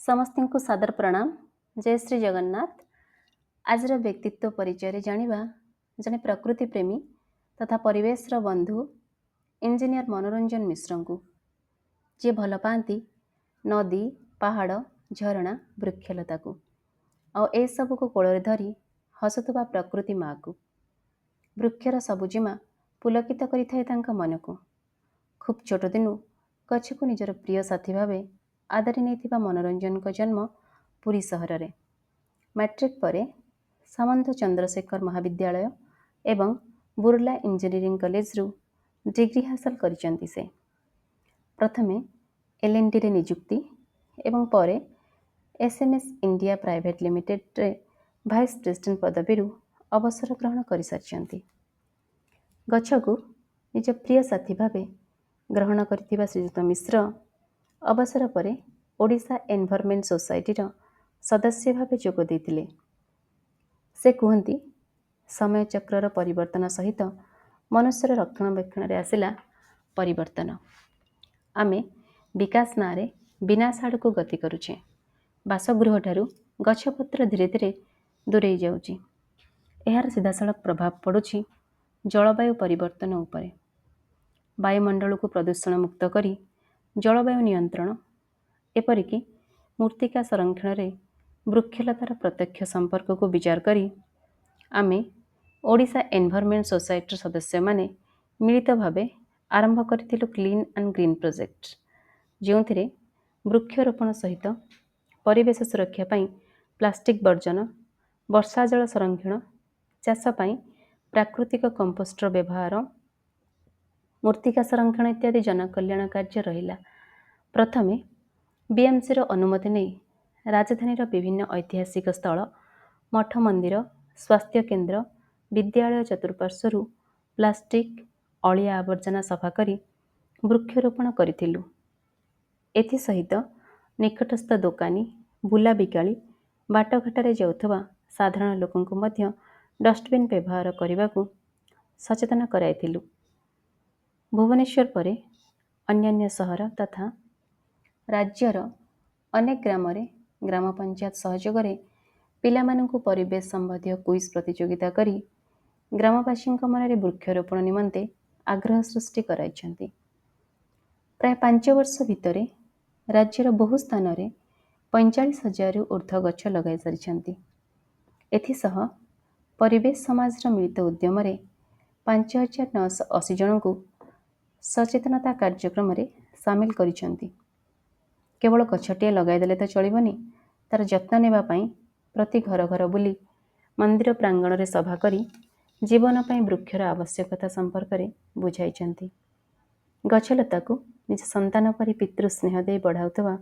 समस्त को सादर प्रणाम। जय श्री जगन्नाथ। आज व्यक्तित्व परिचय जानिबा जने प्रकृति प्रेमी तथा परिवेश बंधु इंजीनियर मनोरंजन मिश्र को जी भल पाती नदी पहाड़ झरणा वृक्षलता को ए सब को कोल धरी हसुवा प्रकृति माँ को वृक्षर सबुजिमा पुलकित कर मन को खूब छोट दिनू गछ को निजर प्रिय साथी भावे आदरी नहीं मनोरंजन का जन्म पुरी सहर में मैट्रिक पर सामंत चंद्रशेखर महाविद्यालय एवं बुर्ला इंजीनियरिंग कॉलेज रु डिग्री हासिल करिसेंती से प्रथमे एलएनटी रे नियुक्ति एवं परे एसएमएस इंडिया प्राइवेट लिमिटेड रे वाइस प्रेसिडेंट पदवी रु अवसर ग्रहण कर सारिसेंती। गछ को निज प्रिय साथी भावे ग्रहण करथिबा श्रीयुक्त मिश्र अवसर पर ओडिशा एनवायरमेंट सोसाइटी सदस्य भावे जोग देथिले। से कहती समय चक्र परिवर्तन सहित मनुष्यर रक्षणाबेक्षण आसिला परिवर्तन। आमे विकास ना रे विनाश आड़ को गति करुचे। बासगृह ठारू गछपत्र धीरे धीरे दूरे जाउची। एहार सीधासलख प्रभाव पड़ुछि जलवायु परिवर्तन उपरे। वायुमंडल को प्रदूषण मुक्त करी जलवायु नियंत्रण एपरिकी मूर्तिका संरक्षण रे वृक्षलतार प्रत्यक्ष संपर्क को विचार करी आमे ओडिशा एनवायरमेंट सोसाइटी सदस्य माने मिलित भावे आरंभ करथिलु क्लीन एंड ग्रीन प्रोजेक्ट जो वृक्षरोपण सहित परिवेश सुरक्षा पाई प्लास्टिक वर्जन वर्षा जल संरक्षण चाष पाई प्राकृतिक कंपोस्टर व्यवहार मूर्तिका संरक्षण इत्यादि जनकल्याण कार्य रहिला। प्रथमे बीएमसी अनुमति नहीं राजधानी विभिन्न ऐतिहासिक स्थल मठ मंदिर स्वास्थ्य केन्द्र विद्यालय चतुर्पार्श्वरू प्लास्टिक अलिया आवर्जना सफा करी वृक्षरोपण करिथिलु। एथि सहित निकटस्थ दोकानी बुला बिकाली बाटघाटे जाउथबा साधारण लोकंकु मध्य डस्टबिन व्यवहार करने को सचेतन कराइथिलु। भुवनेश्वर परे अन्यान्य सहर तथा राज्यर अनेक ग्राम ग्राम पंचायत सहयोग पिलामानंकु परिवेश संबंधी क्विज प्रतियोगिता करी ग्रामवासी मन वृक्षरोपण निमंते आग्रह सृष्टि कराइछंती। प्राय 5 वर्ष भितर राज्यर बहु स्थान रे 45,000 ऊर्ध्व गछ लगाई सारिछंती। एथिसह परिवेश समाज मिलित उद्यम 5,980 जन को सचेतनता कार्यक्रम रे सामिल करिछंती। केवल गछटिए लगाईदेले तो चलबनी, तार जत्न नेबा पई प्रति घर घर बुली मंदिर प्रांगण रे सभा करी जीवन पई वृक्षर आवश्यकता संपर्क रे बुझाइछंती। गछलता को निज संतान परि पितृ स्नेह दे बढ़ाउतबा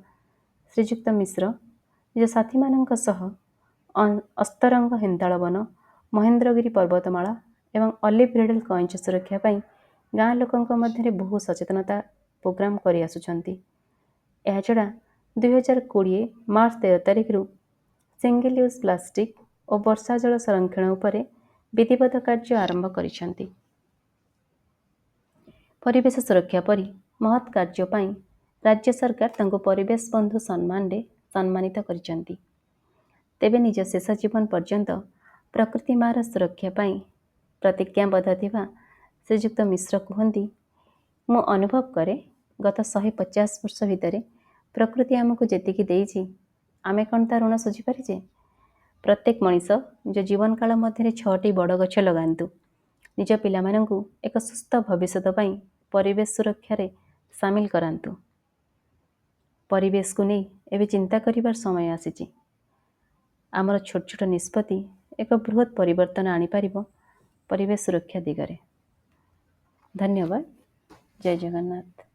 श्रीयुक्त मिश्र निज साथी मानक सह अस्तरंग हिंताल वन महेंद्रगिरी पर्वतमाला एवं ऑलिव रिडल कईंच सुरक्षा पई गाँ लोकंक मध्य बहु सचेतनता प्रोग्राम करि आसुछंती। एहा छड़ा 2020 मार्च 13 तारिख रु सिंगल यूज प्लास्टिक और वर्षा जल संरक्षण उपरे विधिवत कार्य आरंभ करिछंती। परिवेश सुरक्षा परि महत् कार्य पई राज्य सरकार तांको परिवेश बंधु सम्मान रे सम्मानित करिछंती। तेबे निज शेष जीवन पर्यंत प्रकृति मार सुरक्षा पई प्रतिज्ञाबद्ध थिबा श्रीयुक्त मिश्र कहती मु अनुभव करे गत 150 वर्ष भितर प्रकृति आमको जेतिकी देइछि आमे कौन तार ऋण सुझी पारिजे। प्रत्येक मनीष जो जीवन काल मध्य 6टी बड़ गछ लगांतु। निज पिलामानंकु एक सुस्थ भविष्यत पई परिवेश सुरक्षा रे सामिल करांतु। परिवेश को नहीं एवं चिंता करिवार समय आसीछि। आमर छोट छोट निष्पत्ति एक बृहत परिवर्तन आनी पारिबो परिवेश सुरक्षा दिगरे। धन्यवाद। जय जगन्नाथ।